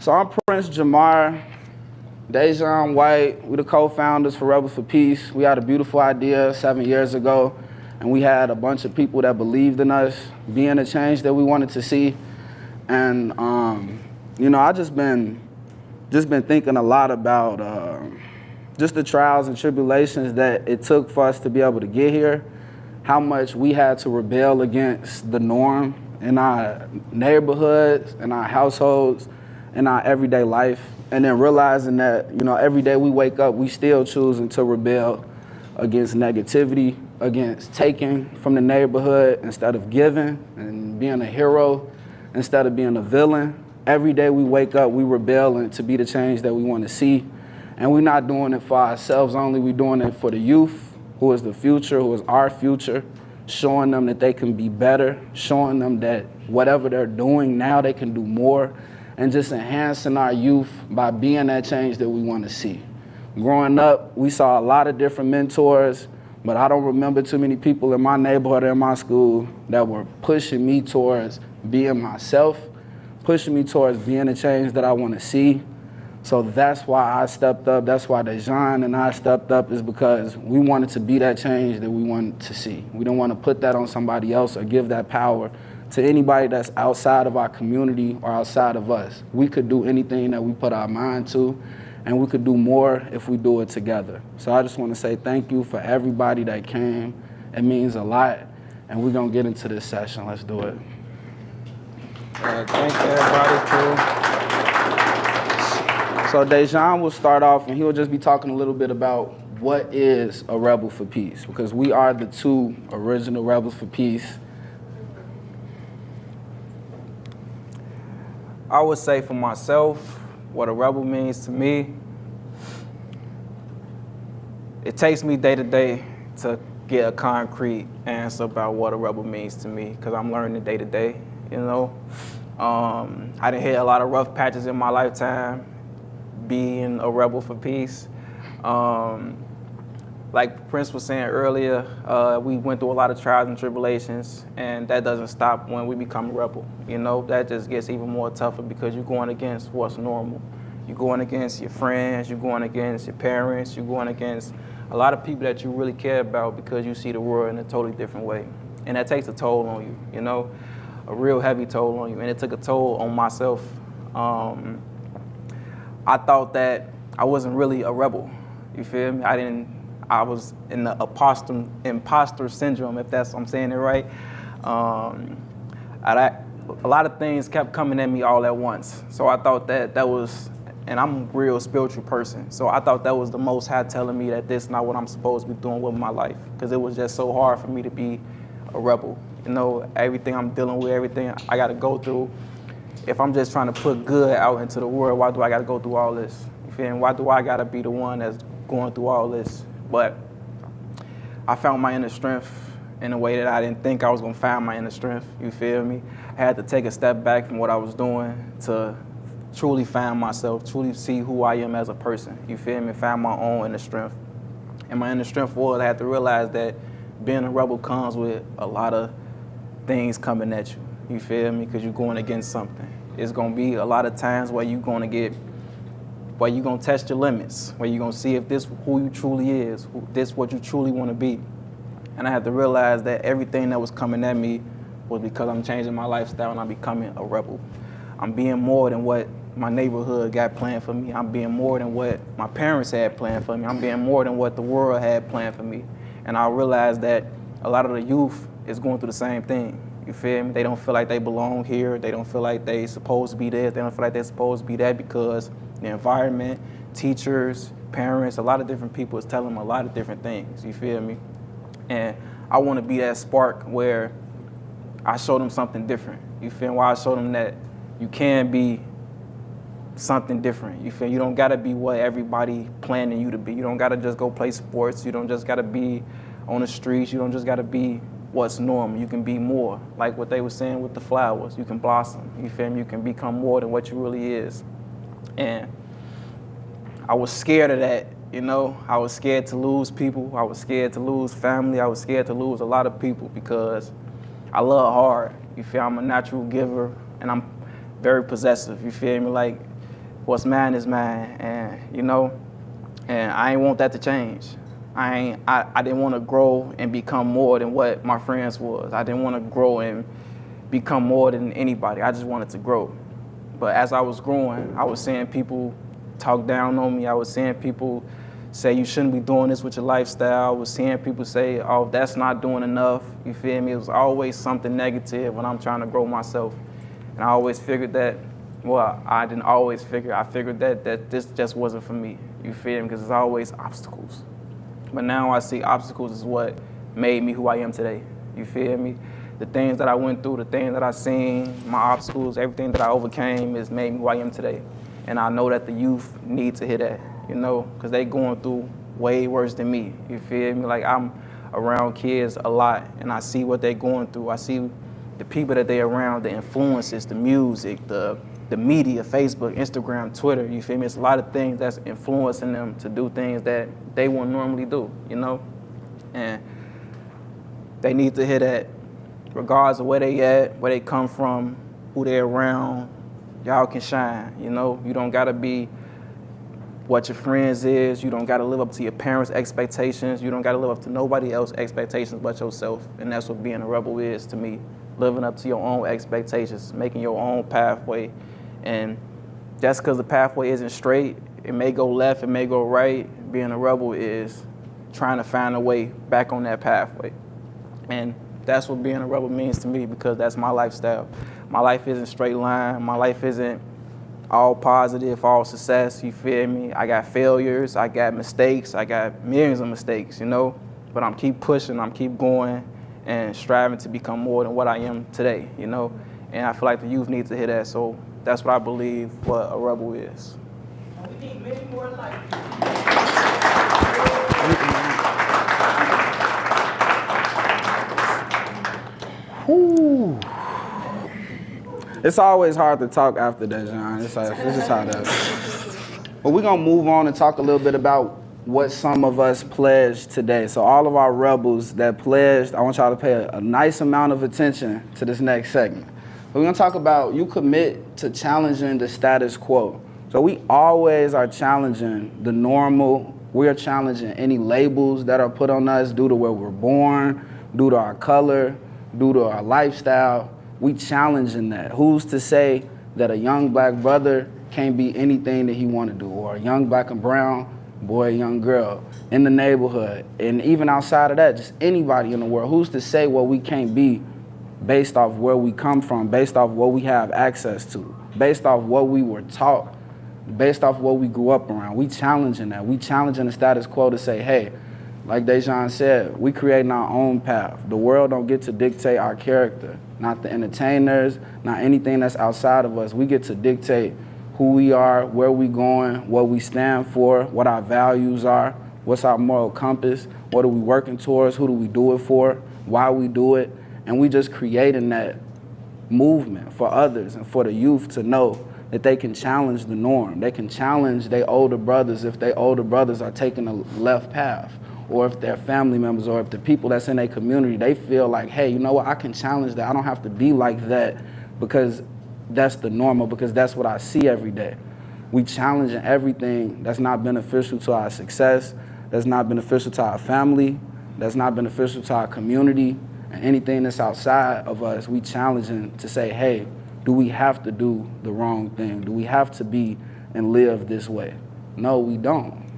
So I'm Prince Jamar, Dejan White. We the co-founders for Rebel for Peace. We had a beautiful idea 7 years ago, and we had a bunch of people that believed in us, being the change that we wanted to see. And I just been thinking a lot about just the trials and tribulations that it took for us to be able to get here, how much we had to rebel against the norm in our neighborhoods, in our households, in our everyday life, and then realizing that, every day we wake up, we still choosing to rebel against negativity, against taking from the neighborhood instead of giving, and being a hero instead of being a villain. Every day we wake up, we rebelling to be the change that we want to see. And we're not doing it for ourselves only, we're doing it for the youth, who is the future, who is our future, showing them that they can be better, showing them that whatever they're doing now, they can do more, and just enhancing our youth by being that change that we want to see. Growing up, we saw a lot of different mentors, but I don't remember too many people in my neighborhood or in my school that were pushing me towards being myself, pushing me towards being the change that I want to see. So that's why I stepped up. That's why Dejan and I stepped up, is because we wanted to be that change that we wanted to see. We don't want to put that on somebody else or give that power to anybody that's outside of our community or outside of us. We could do anything that we put our mind to, and we could do more if we do it together. So I just want to say thank you for everybody that came. It means a lot, and we're going to get into this session. Let's do it. Thank you, everybody. So Dejan will start off, and he'll just be talking a little bit about what is a Rebel for Peace, because we are the two original Rebels for Peace. I would say for myself, what a rebel means to me, it takes me day to day to get a concrete answer about what a rebel means to me, because I'm learning day to day, I done hit a lot of rough patches in my lifetime, being a rebel for peace. Like Prince was saying earlier, we went through a lot of trials and tribulations, and that doesn't stop when we become a rebel. That just gets even more tougher because you're going against what's normal. You're going against your friends, you're going against your parents, you're going against a lot of people that you really care about because you see the world in a totally different way. And that takes a toll on you, a real heavy toll on you. And it took a toll on myself. I thought that I wasn't really a rebel, you feel me? I was in the imposter syndrome, if I'm saying it right. A lot of things kept coming at me all at once. So I thought that was, and I'm a real spiritual person, so I thought that was the Most High telling me that this is not what I'm supposed to be doing with my life, because it was just so hard for me to be a rebel. Everything I'm dealing with, everything I gotta go through. If I'm just trying to put good out into the world, why do I gotta go through all this? You feel me? Why do I gotta be the one that's going through all this? But I found my inner strength in a way that I didn't think I was gonna find my inner strength, you feel me? I had to take a step back from what I was doing to truly find myself, truly see who I am as a person, you feel me? Find my own inner strength. And my inner strength was, I had to realize that being a rebel comes with a lot of things coming at you feel me? Because you're going against something. It's gonna be a lot of times where you're gonna test your limits, where you're gonna see if this who you truly is, this what you truly wanna be. And I had to realize that everything that was coming at me was because I'm changing my lifestyle and I'm becoming a rebel. I'm being more than what my neighborhood got planned for me. I'm being more than what my parents had planned for me. I'm being more than what the world had planned for me. And I realized that a lot of the youth is going through the same thing. You feel me? They don't feel like they belong here. They don't feel like they supposed to be this. They don't feel like they're supposed to be that because the environment, teachers, parents, a lot of different people is telling them a lot of different things. You feel me? And I want to be that spark where I show them something different. You feel me? Where I show them that you can be something different. You feel me? You don't got to be what everybody planning you to be. You don't got to just go play sports. You don't just got to be on the streets. You don't just got to be what's normal. You can be more. Like what they were saying with the flowers. You can blossom. You feel me? You can become more than what you really is. And I was scared of that, you know? I was scared to lose people. I was scared to lose family. I was scared to lose a lot of people because I love hard. You feel me? I'm a natural giver and I'm very possessive. You feel me? Like, what's mine is mine, and and I ain't want that to change. I didn't want to grow and become more than what my friends was. I didn't want to grow and become more than anybody. I just wanted to grow. But as I was growing, I was seeing people talk down on me. I was seeing people say you shouldn't be doing this with your lifestyle. I was seeing people say, oh, that's not doing enough. You feel me? It was always something negative when I'm trying to grow myself. And I always figured that, well, I didn't always figure. I figured that this just wasn't for me. You feel me? Because there's always obstacles. But now I see obstacles is what made me who I am today. You feel me? The things that I went through, the things that I seen, my obstacles, everything that I overcame has made me who I am today. And I know that the youth need to hear that, because they going through way worse than me. You feel me? Like, I'm around kids a lot, and I see what they're going through. I see the people that they're around, the influences, the music, the media, Facebook, Instagram, Twitter, you feel me? It's a lot of things that's influencing them to do things that they wouldn't normally do, And they need to hear that regardless of where they at, where they come from, who they're around, y'all can shine, You don't gotta be what your friends is. You don't gotta live up to your parents' expectations. You don't gotta live up to nobody else's expectations but yourself. And that's what being a rebel is to me. Living up to your own expectations, making your own pathway. And just because the pathway isn't straight, it may go left, it may go right. Being a rebel is trying to find a way back on that pathway. And that's what being a rebel means to me, because that's my lifestyle. My life isn't straight line. My life isn't all positive, all success, you feel me? I got failures, I got mistakes, I got millions of mistakes, But I'm keep pushing, I'm keep going and striving to become more than what I am today, And I feel like the youth needs to hear that, so that's what I believe what a rebel is. We need many more like Whew. It's always hard to talk after that, John. It's like, this is how that is. But we're going to move on and talk a little bit about what some of us pledged today. So all of our rebels that pledged, I want y'all to pay a nice amount of attention to this next segment. We're going to talk about you commit to challenging the status quo. So we always are challenging the normal. We are challenging any labels that are put on us due to where we're born, due to our color, due to our lifestyle. We challenging that. Who's to say that a young black brother can't be anything that he want to do, or a young black and brown boy, young girl in the neighborhood, and even outside of that, just anybody in the world. Who's to say what we can't be based off where we come from, based off what we have access to, based off what we were taught, based off what we grew up around? We challenging that. We challenging the status quo to say, hey, like Dejan said, we creating our own path. The world don't get to dictate our character, not the entertainers, not anything that's outside of us. We get to dictate who we are, where we going, what we stand for, what our values are, what's our moral compass, what are we working towards, who do we do it for, why we do it. And we just creating that movement for others and for the youth to know that they can challenge the norm. They can challenge their older brothers if their older brothers are taking a left path, or if their family members, or if the people that's in their community, they feel like, hey, you know what, I can challenge that. I don't have to be like that because that's the normal, because that's what I see every day. We challenging everything that's not beneficial to our success, that's not beneficial to our family, that's not beneficial to our community, and anything that's outside of us, we challenging to say, hey, do we have to do the wrong thing? Do we have to be and live this way? No, we don't.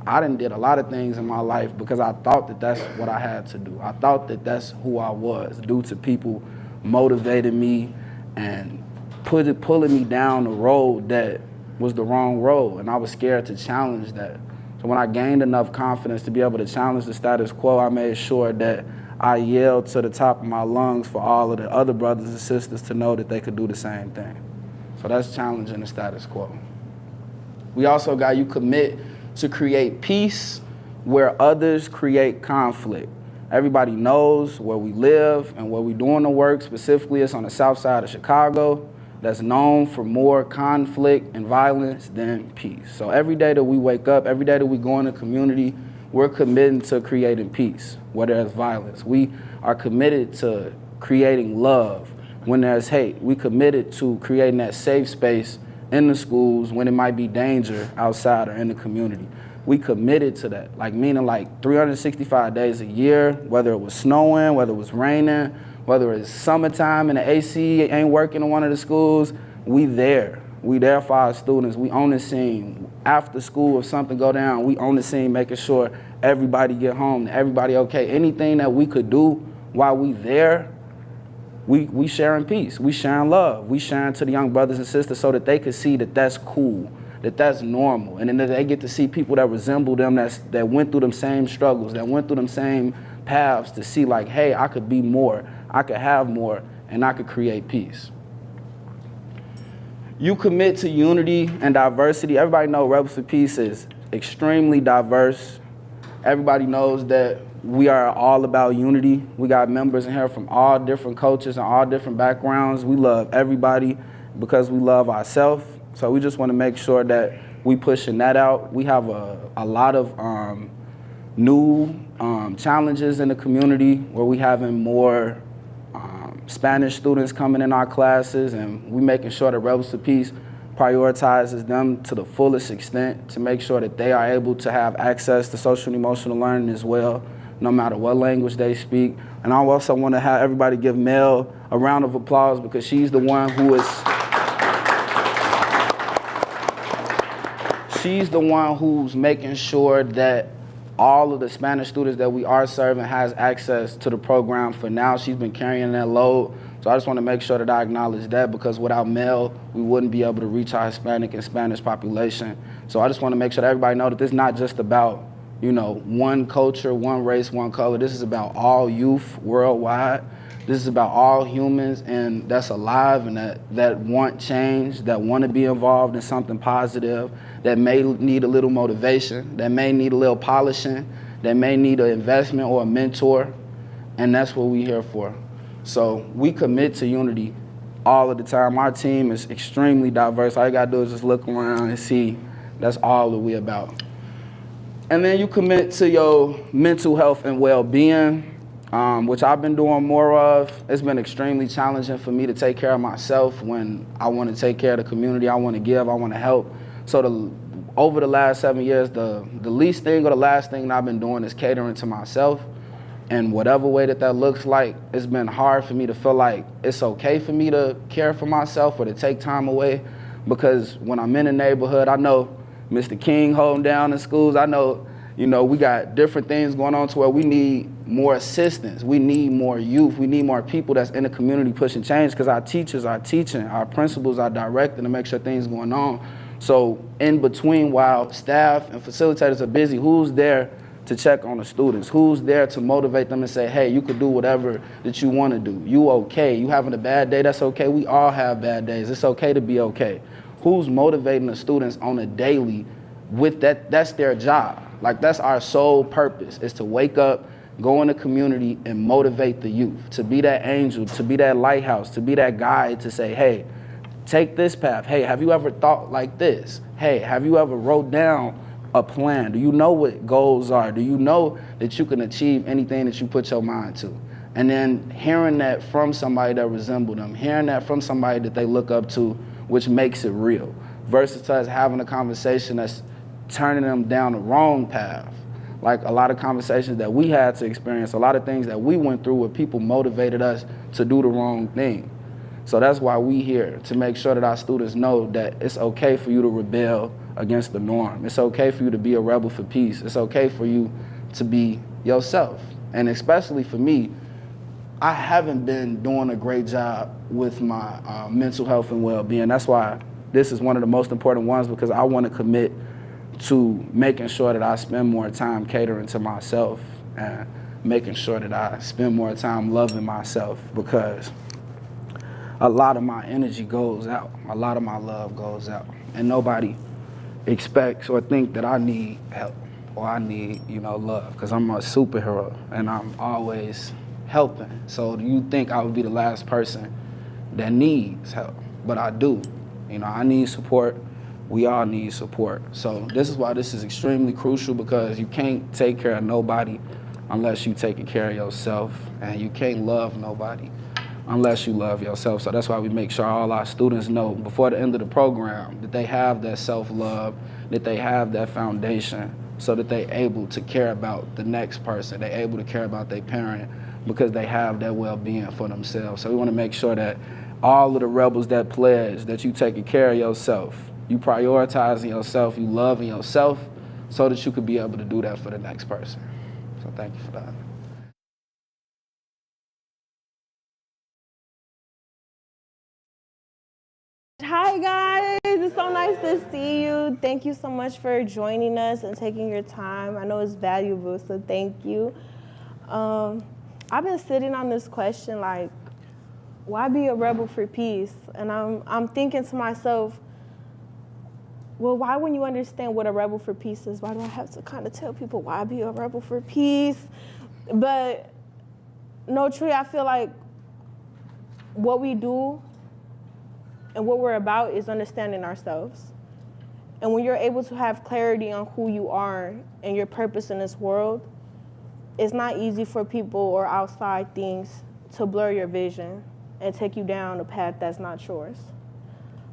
I done did a lot of things in my life because I thought that that's what I had to do. I thought that that's who I was, due to people motivating me and pulling me down the road that was the wrong road, and I was scared to challenge that. So when I gained enough confidence to be able to challenge the status quo, I made sure that I yelled to the top of my lungs for all of the other brothers and sisters to know that they could do the same thing. So that's challenging the status quo. We also got you commit to create peace where others create conflict. Everybody knows where we live and where we doing the work. Specifically, it's on the south side of Chicago. That's known for more conflict and violence than peace. So every day that we wake up, every day that we go in the community, we're committing to creating peace where there's violence. We are committed to creating love when there's hate. We committed to creating that safe space in the schools when it might be danger outside or in the community. We committed to that, like meaning like 365 days a year, whether it was snowing, whether it was raining, whether it's summertime and the AC ain't working in one of the schools, we there. We there for our students. We on the scene. After school, if something go down, we on the scene making sure everybody get home, everybody okay. Anything that we could do while we there, we sharing peace, we sharing love, we sharing to the young brothers and sisters so that they could see that that's cool, that that's normal, and then they get to see people that resemble them, that went through them same struggles, that went through them same paths, to see like, hey, I could be more, I could have more, and I could create peace. You commit to unity and diversity. Everybody knows Rebels for Peace is extremely diverse. Everybody knows that we are all about unity. We got members in here from all different cultures and all different backgrounds. We love everybody because we love ourselves. So we just want to make sure that we pushing that out. We have a lot of new challenges in the community where we having more Spanish students coming in our classes, and we making sure that Rebels for Peace prioritizes them to the fullest extent to make sure that they are able to have access to social and emotional learning as well, no matter what language they speak. And I also want to have everybody give Mel a round of applause because she's the one who's making sure that all of the Spanish students that we are serving has access to the program for now. She's been carrying that load. So I just want to make sure that I acknowledge that, because without Mel, we wouldn't be able to reach our Hispanic and Spanish population. So I just want to make sure that everybody know that this is not just about, one culture, one race, one color. This is about all youth worldwide. This is about all humans and that's alive and that want change, that want to be involved in something positive, that may need a little motivation, that may need a little polishing, that may need an investment or a mentor, and that's what we're here for. So we commit to unity all of the time. Our team is extremely diverse. All you gotta do is just look around and see that's all that we about. And then you commit to your mental health and well-being, which I've been doing more of. It's been extremely challenging for me to take care of myself when I want to take care of the community. I want to give, I want to help. So over the last 7 years, the least thing or the last thing that I've been doing is catering to myself. And whatever way that looks like, it's been hard for me to feel like it's okay for me to care for myself or to take time away, because when I'm in the neighborhood, I know Mr. King holding down the schools. I know, we got different things going on to where we need more assistance. We need more youth. We need more people that's in the community pushing change, because our teachers are teaching, our principals are directing to make sure things going on. So in between, while staff and facilitators are busy, who's there to check on the students? Who's there to motivate them and say, hey, you could do whatever that you want to do. You okay? You having a bad day? That's okay. We all have bad days. It's okay to be okay. Who's motivating the students on a daily with that? That's their job. Like, that's our sole purpose, is to wake up, go in the community and motivate the youth, to be that angel, to be that lighthouse, to be that guide, to say, hey, take this path. Hey, have you ever thought like this? Hey, have you ever wrote down a plan? Do you know what goals are? Do you know that you can achieve anything that you put your mind to? And then hearing that from somebody that resembles them, hearing that from somebody that they look up to, which makes it real, versus us having a conversation that's turning them down the wrong path. Like a lot of conversations that we had to experience, a lot of things that we went through where people motivated us to do the wrong thing. So that's why we here, to make sure that our students know that it's okay for you to rebel against the norm. It's okay for you to be a rebel for peace. It's okay for you to be yourself. And especially for me, I haven't been doing a great job with my mental health and well-being. That's why this is one of the most important ones, because I want to commit to making sure that I spend more time catering to myself and making sure that I spend more time loving myself, because a lot of my energy goes out, a lot of my love goes out, and nobody expects or think that I need help or I need, love, because I'm a superhero and I'm always helping. So do you think I would be the last person that needs help? But I do. I need support. We all need support. So this is why this is extremely crucial, because you can't take care of nobody unless you taking care of yourself, and you can't love nobody unless you love yourself. So that's why we make sure all our students know before the end of the program that they have that self-love, that they have that foundation, so that they're able to care about the next person. They're able to care about their parent because they have that well-being for themselves. So we want to make sure that all of the rebels that pledge that you taking care of yourself, you prioritizing yourself, you loving yourself, so that you could be able to do that for the next person. So thank you for that. Hi guys, it's so nice to see you. Thank you so much for joining us and taking your time. I know it's valuable, so thank you. I've been sitting on this question like, why be a rebel for peace? And I'm thinking to myself, well, why when you understand what a rebel for peace is, why do I have to kind of tell people why be a rebel for peace? But no, truly, I feel like what we do and what we're about is understanding ourselves. And when you're able to have clarity on who you are and your purpose in this world, it's not easy for people or outside things to blur your vision and take you down a path that's not yours.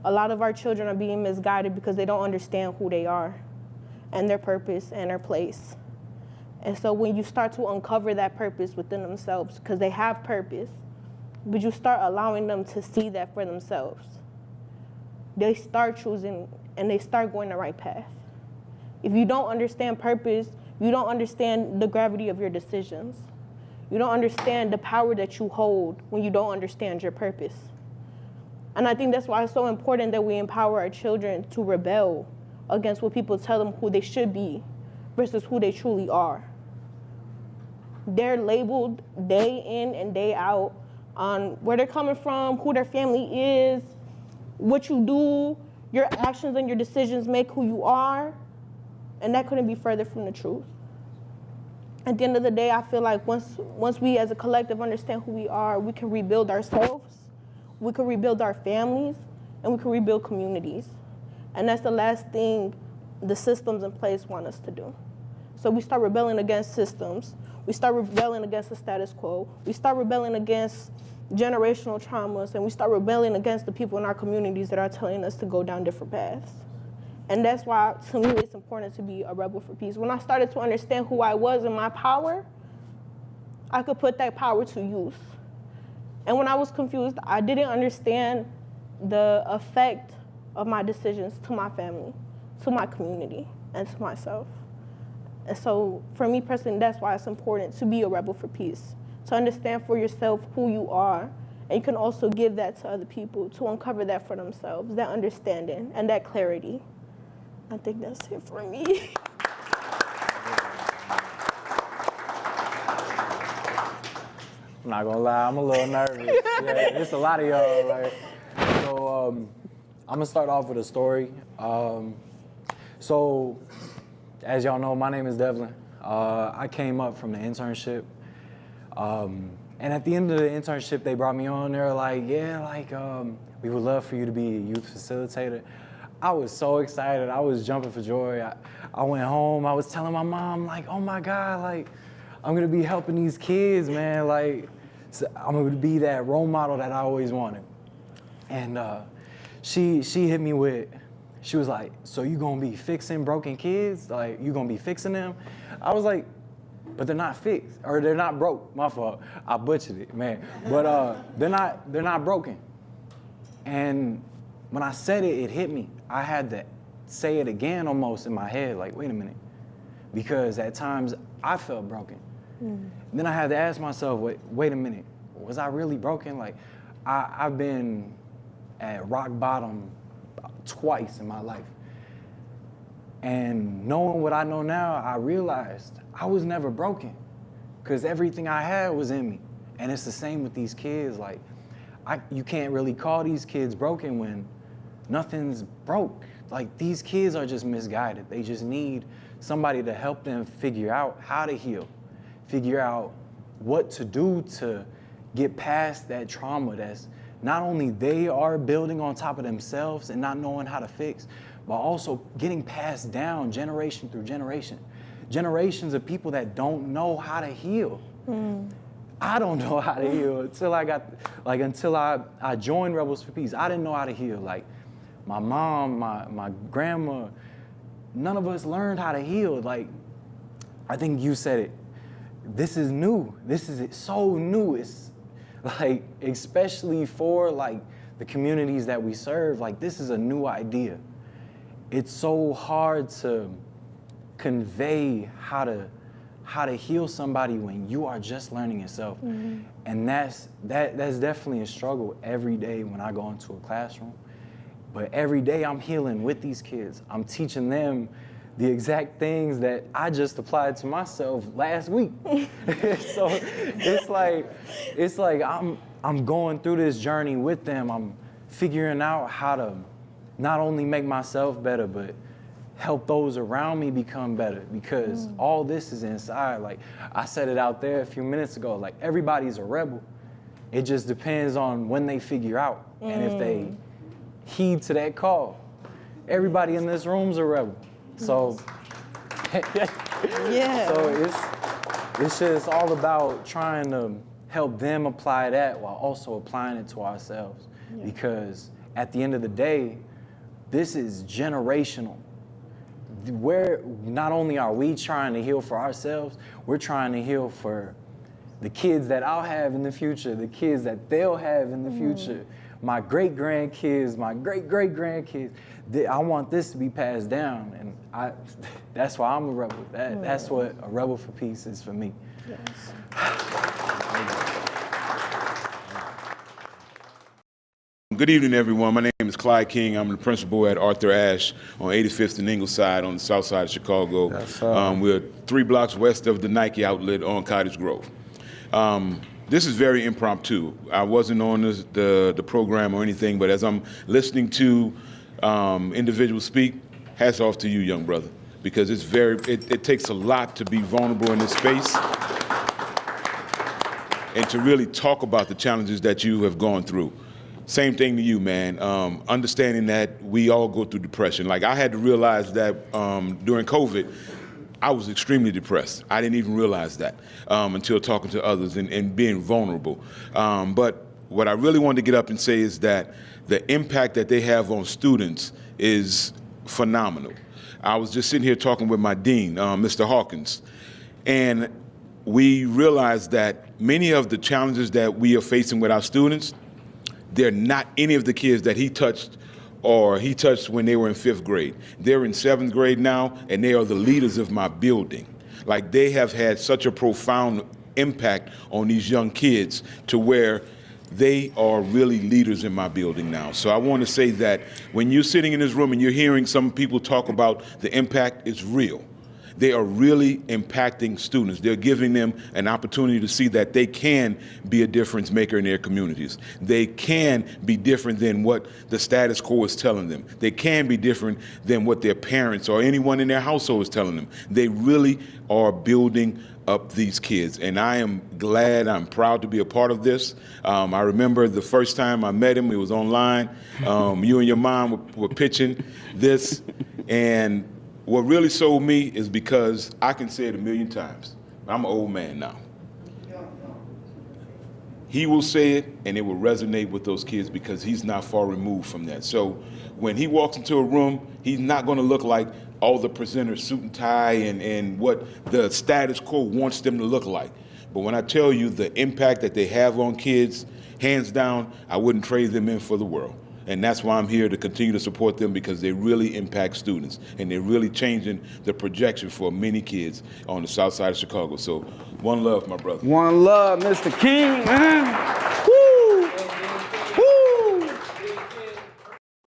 A lot of our children are being misguided because they don't understand who they are and their purpose and their place. And so when you start to uncover that purpose within themselves, because they have purpose, but you start allowing them to see that for themselves, they start choosing and they start going the right path. If you don't understand purpose, you don't understand the gravity of your decisions. You don't understand the power that you hold when you don't understand your purpose. And I think that's why it's so important that we empower our children to rebel against what people tell them who they should be versus who they truly are. They're labeled day in and day out on where they're coming from, who their family is, what you do, your actions and your decisions make who you are, and that couldn't be further from the truth. At the end of the day, I feel like once we as a collective understand who we are, we can rebuild ourselves, we can rebuild our families, and we can rebuild communities. And that's the last thing the systems in place want us to do. So we start rebelling against systems, we start rebelling against the status quo, we start rebelling against generational traumas, and we start rebelling against the people in our communities that are telling us to go down different paths. And that's why, to me, it's important to be a rebel for peace. When I started to understand who I was and my power, I could put that power to use. And when I was confused, I didn't understand the effect of my decisions to my family, to my community, and to myself. And so, for me personally, that's why it's important to be a rebel for peace, to understand for yourself who you are, and you can also give that to other people to uncover that for themselves, that understanding and that clarity. I think that's it for me. I'm not gonna lie, I'm a little nervous. Yeah, it's a lot of y'all, right? So I'm gonna start off with a story. So, as y'all know, my name is Devlin. I came up from the internship. And at the end of the internship, they brought me on. They were like, we would love for you to be a youth facilitator. I was so excited. I was jumping for joy. I went home. I was telling my mom, like, oh my God, like, I'm gonna be helping these kids, man. Like, so I'm gonna be that role model that I always wanted. And she hit me with, she was like, so you gonna be fixing broken kids? Like, you gonna be fixing them? I was like, but they're not fixed, or they're not broke. My fault. I butchered it, man. But they're not broken. And when I said it, it hit me. I had to say it again almost in my head, like, wait a minute. Because at times I felt broken. Then I had to ask myself, wait a minute, was I really broken? Like, I've been at rock bottom twice in my life. And knowing what I know now, I realized I was never broken, because everything I had was in me. And it's the same with these kids. Like, you can't really call these kids broken when nothing's broke. Like, these kids are just misguided. They just need somebody to help them figure out how to heal, figure out what to do to get past that trauma that's not only they are building on top of themselves and not knowing how to fix, but also getting passed down generation through generation. Generations of people that don't know how to heal. I don't know how to heal until I joined Rebels for Peace. I didn't know how to heal. Like my mom, my grandma, none of us learned how to heal. Like, I think you said it. This is new. This is so new. It's like, especially for like the communities that we serve, like this is a new idea. It's so hard to convey how to heal somebody when you are just learning yourself. And that's definitely a struggle every day when I go into a classroom. But every day I'm healing with these kids. I'm teaching them the exact things that I just applied to myself last week. So it's like I'm going through this journey with them. I'm figuring out how to not only make myself better, but help those around me become better, because all this is inside. Like I said it out there a few minutes ago, like everybody's a rebel. It just depends on when they figure out and if they heed to that call. Everybody in this room's a rebel. So, Yeah. so it's just all about trying to help them apply that while also applying it to ourselves. Because at the end of the day, this is generational. Where not only are we trying to heal for ourselves, we're trying to heal for the kids that I'll have in the future, the kids that they'll have in the future, my great-grandkids, my great-great-grandkids. I want this to be passed down, and that's why I'm a rebel. That's what a rebel for peace is for me. Good evening, everyone. My name is Clyde King. I'm the principal at Arthur Ashe on 85th and Ingleside on the south side of Chicago. We're 3 blocks west of the Nike outlet on Cottage Grove. This is very impromptu. I wasn't on the program or anything, but as I'm listening to individuals speak, hats off to you, young brother, because it takes a lot to be vulnerable in this space and to really talk about the challenges that you have gone through. Same thing to you, man. Understanding that we all go through depression. Like I had to realize that during COVID, I was extremely depressed. I didn't even realize that until talking to others and being vulnerable. But what I really wanted to get up and say is that the impact that they have on students is phenomenal. I was just sitting here talking with my dean, Mr. Hawkins, and we realized that many of the challenges that we are facing with our students, they're not any of the kids that he touched when they were in 5th grade. They're in 7th grade now, and they are the leaders of my building. Like they have had such a profound impact on these young kids to where they are really leaders in my building now. So I want to say that when you're sitting in this room and you're hearing some people talk about the impact, it's real. They are really impacting students. They're giving them an opportunity to see that they can be a difference maker in their communities. They can be different than what the status quo is telling them. They can be different than what their parents or anyone in their household is telling them. They really are building up these kids. And I am glad, I'm proud to be a part of this. I remember the first time I met him, it was online. You and your mom were pitching this. And what really sold me is because I can say it 1,000,000 times. I'm an old man now. He will say it and it will resonate with those kids because he's not far removed from that. So when he walks into a room, he's not going to look like all the presenters, suit and tie, and what the status quo wants them to look like. But when I tell you the impact that they have on kids, hands down, I wouldn't trade them in for the world. And that's why I'm here to continue to support them, because they really impact students and they're really changing the projection for many kids on the south side of Chicago. So one love, my brother. One love, Mr. King, man.